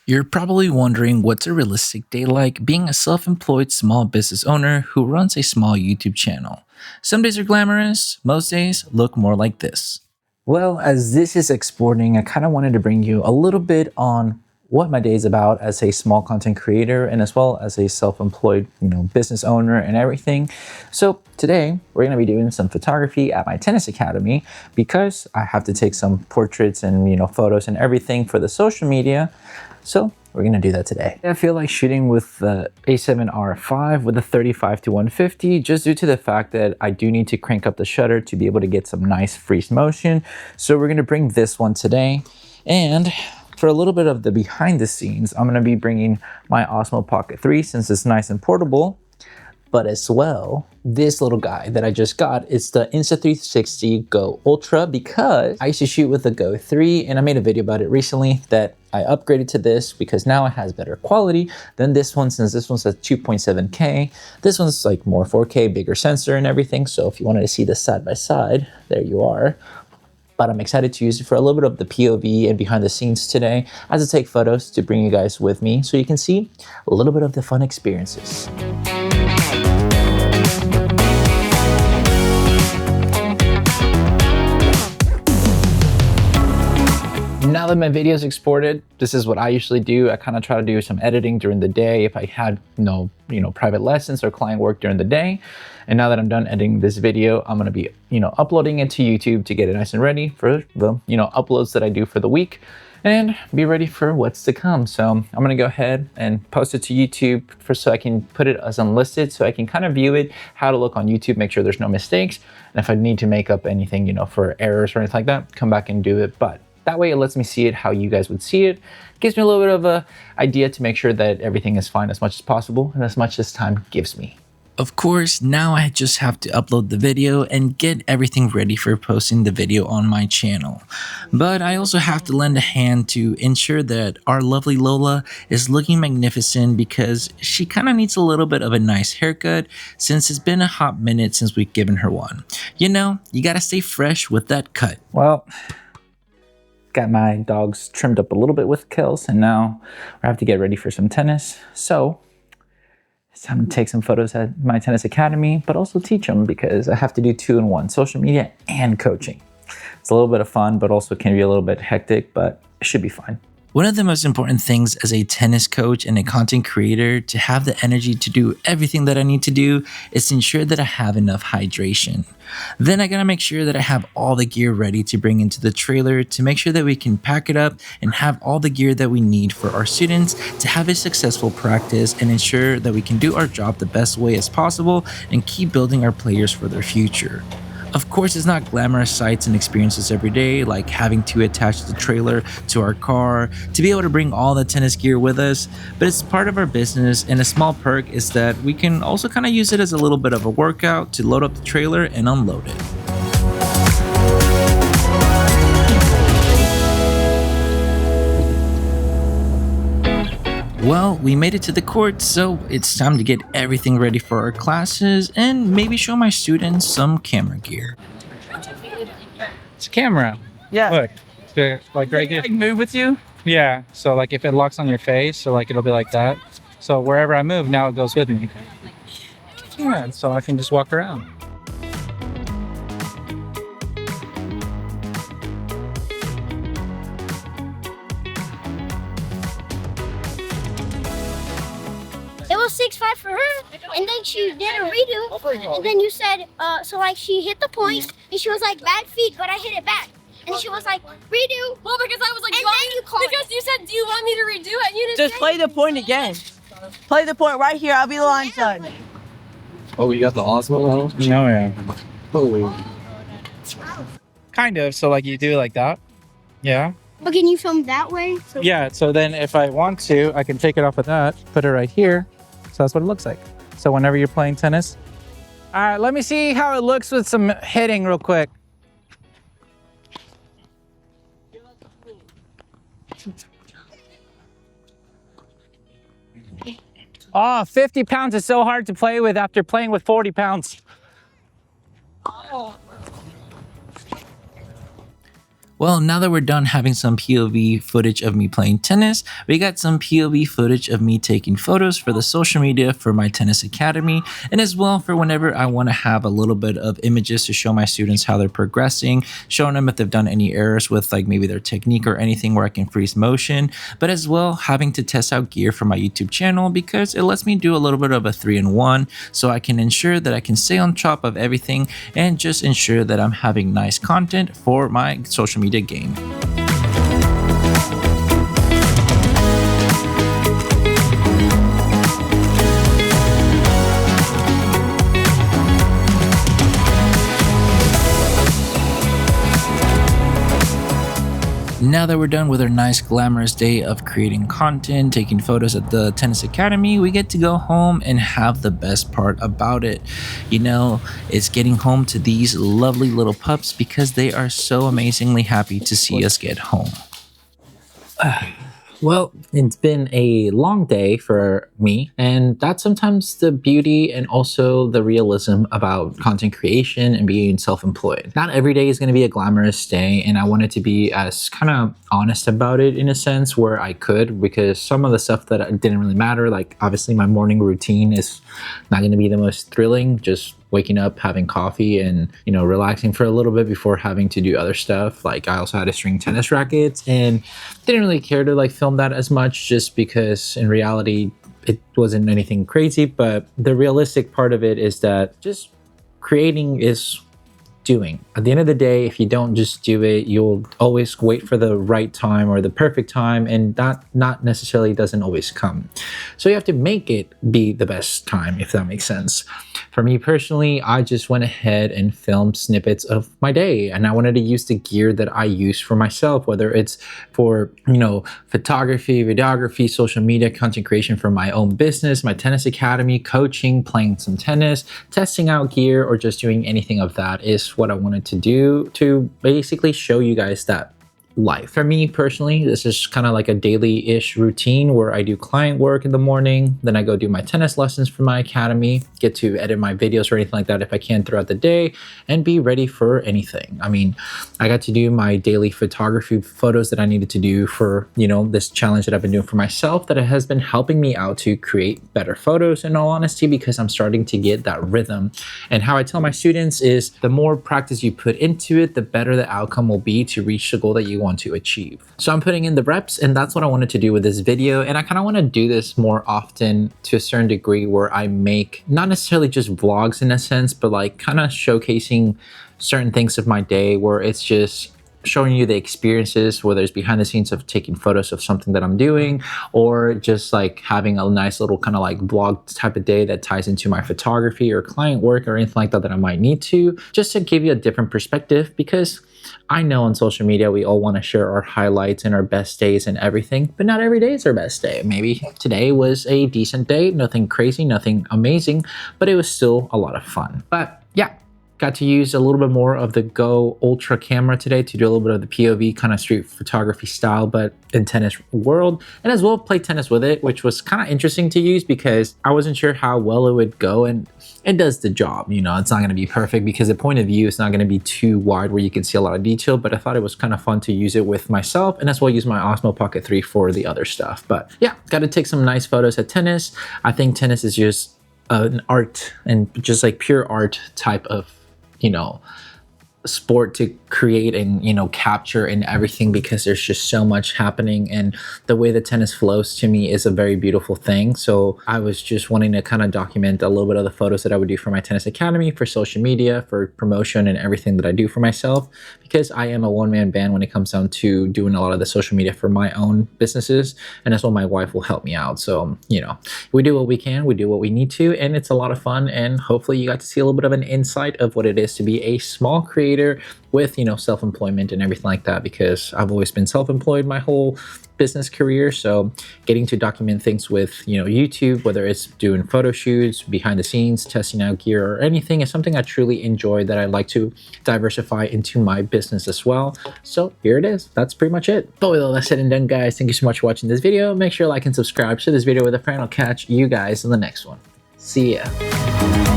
You're probably wondering what's a realistic day like being a self employed small business owner who runs a small YouTube channel. Some days are glamorous, most days look more like this. Well, as this is exporting, I kind of wanted to bring you a little bit on what my day is about as a small content creator and as well as a self-employed, business owner and everything. So today we're going to be doing some photography at my tennis academy because I have to take some portraits and, photos and everything for the social media. So we're gonna do that today. I feel like shooting with the A7R5 with a 35 to 150 just due to the fact that I do need to crank up the shutter to be able to get some nice freeze motion. So we're gonna bring this one today. And for a little bit of the behind the scenes, I'm gonna be bringing my Osmo Pocket 3 since it's nice and portable. But as well, this little guy that I just got, it's the Insta360 Go Ultra because I used to shoot with the Go 3 and I made a video about it recently that I upgraded to this because now it has better quality than this one since this one's at 2.7K. This one's like more 4K, bigger sensor and everything. So if you wanted to see this side by side, there you are. But I'm excited to use it for a little bit of the POV and behind the scenes today as I take photos to bring you guys with me so you can see a little bit of the fun experiences. Now that my video is exported, this is what I usually do. I kind of try to do some editing during the day if I had no, private lessons or client work during the day. And now that I'm done editing this video, I'm gonna be, uploading it to YouTube to get it nice and ready for the, uploads that I do for the week and be ready for what's to come. So I'm gonna go ahead and post it to YouTube so I can put it as unlisted so I can kind of view it, how to look on YouTube, make sure there's no mistakes. And if I need to make up anything, for errors or anything like that, come back and do it. But that way it lets me see it how you guys would see it. Gives me a little bit of a idea to make sure that everything is fine as much as possible and as much as time gives me. Of course, now I just have to upload the video and get everything ready for posting the video on my channel. But I also have to lend a hand to ensure that our lovely Lola is looking magnificent because she kind of needs a little bit of a nice haircut since it's been a hot minute since we've given her one. You gotta stay fresh with that cut. Well, got my dogs trimmed up a little bit with Kels, and now I have to get ready for some tennis. So it's time to take some photos at my tennis academy, but also teach them because I have to do 2-in-1, social media and coaching. It's a little bit of fun, but also can be a little bit hectic, but it should be fine. One of the most important things as a tennis coach and a content creator to have the energy to do everything that I need to do is to ensure that I have enough hydration. Then I gotta make sure that I have all the gear ready to bring into the trailer to make sure that we can pack it up and have all the gear that we need for our students to have a successful practice and ensure that we can do our job the best way as possible and keep building our players for their future. Of course, it's not glamorous sights and experiences every day, like having to attach the trailer to our car to be able to bring all the tennis gear with us, but it's part of our business, and a small perk is that we can also kind of use it as a little bit of a workout to load up the trailer and unload it. Well, we made it to the court, so it's time to get everything ready for our classes and maybe show my students some camera gear. It's a camera. Yeah. Look, like right here. Like move with you? Yeah. So like if it locks on your face, so like it'll be like that. So wherever I move, now it goes with me. Yeah. So I can just walk around. It was 6-5 for her, and then she did a redo, and then you said, she hit the point, and she was like, bad feet, but I hit it back. And she was like, redo. Well, because I was like, Because you said, do you want me to redo it? And you didn't Just say play the point again. Play the point right here. I'll be the line done. Oh, you got the Osmo? No, yeah. Holy. Kind of. So like you do it like that. Yeah. But can you film that way? So Yeah. So then if I want to, I can take it off of that, put it right here. So that's what it looks like. So whenever you're playing tennis. All right, let me see how it looks with some hitting real quick. Oh, 50 pounds is so hard to play with after playing with 40 pounds. Well, now that we're done having some POV footage of me playing tennis, we got some POV footage of me taking photos for the social media for my tennis academy, and as well for whenever I want to have a little bit of images to show my students how they're progressing, showing them if they've done any errors with like maybe their technique or anything where I can freeze motion, but as well having to test out gear for my YouTube channel because it lets me do a little bit of a 3-in-1 so I can ensure that I can stay on top of everything and just ensure that I'm having nice content for my social media game. Now that we're done with our nice glamorous day of creating content, taking photos at the tennis academy, we get to go home and have the best part about it. You know, it's getting home to these lovely little pups because they are so amazingly happy to see us get home. Well, it's been a long day for me, and that's sometimes the beauty and also the realism about content creation and being self-employed. Not every day is going to be a glamorous day, and I wanted to be as kind of honest about it in a sense where I could, because some of the stuff that didn't really matter, like obviously my morning routine is not going to be the most thrilling, just waking up, having coffee, and relaxing for a little bit before having to do other stuff. Like I also had to string tennis rackets and didn't really care to like film that as much just because in reality it wasn't anything crazy. But the realistic part of it is that just creating is doing. At the end of the day, if you don't just do it, you'll always wait for the right time or the perfect time, and that not necessarily doesn't always come. So you have to make it be the best time, if that makes sense. For me personally, I just went ahead and filmed snippets of my day, and I wanted to use the gear that I use for myself, whether it's for photography, videography, social media, content creation for my own business, my tennis academy, coaching, playing some tennis, testing out gear, or just doing anything of that is what I wanted to do to basically show you guys that life. For me personally, this is kind of like a daily-ish routine where I do client work in the morning, then I go do my tennis lessons for my academy, get to edit my videos or anything like that if I can throughout the day, and be ready for anything. I mean, I got to do my daily photography photos that I needed to do for, this challenge that I've been doing for myself, that it has been helping me out to create better photos in all honesty, because I'm starting to get that rhythm. And how I tell my students is the more practice you put into it, the better the outcome will be to reach the goal that you want to achieve. So I'm putting in the reps, and that's what I wanted to do with this video. And I kind of want to do this more often to a certain degree, where I make not necessarily just vlogs in a sense, but like kind of showcasing certain things of my day, where it's just showing you the experiences, whether it's behind the scenes of taking photos of something that I'm doing, or just like having a nice little kind of like vlog type of day that ties into my photography or client work or anything like that I might need to, just to give you a different perspective. Because I know on social media we all want to share our highlights and our best days and everything, but not every day is our best day. Maybe today was a decent day, nothing crazy, nothing amazing, but it was still a lot of fun. But yeah, got to use a little bit more of the Go Ultra camera today to do a little bit of the POV kind of street photography style, but in tennis world, and as well play tennis with it, which was kind of interesting to use because I wasn't sure how well it would go, and it does the job. It's not going to be perfect because the point of view is not going to be too wide where you can see a lot of detail, but I thought it was kind of fun to use it with myself, and as well use my Osmo Pocket 3 for the other stuff. But yeah, got to take some nice photos at tennis. I think tennis is just an art, and just like pure art type of sport to create and capture and everything, because there's just so much happening, and the way that tennis flows to me is a very beautiful thing. So I was just wanting to kind of document a little bit of the photos that I would do for my tennis academy, for social media, for promotion, and everything that I do for myself, because I am a one-man band when it comes down to doing a lot of the social media for my own businesses, and as well my wife will help me out. So we do what we can, we do what we need to, and it's a lot of fun. And hopefully you got to see a little bit of an insight of what it is to be a small creator with self-employment and everything like that, because I've always been self-employed my whole business career. So getting to document things with YouTube, whether it's doing photo shoots, behind the scenes, testing out gear, or anything, is something I truly enjoy, that I'd like to diversify into my business as well. So here it is. That's pretty much it. But with all that said and done, guys, thank you so much for watching this video. Make sure to like and subscribe, share this video with a friend. I'll catch you guys in the next one. See ya.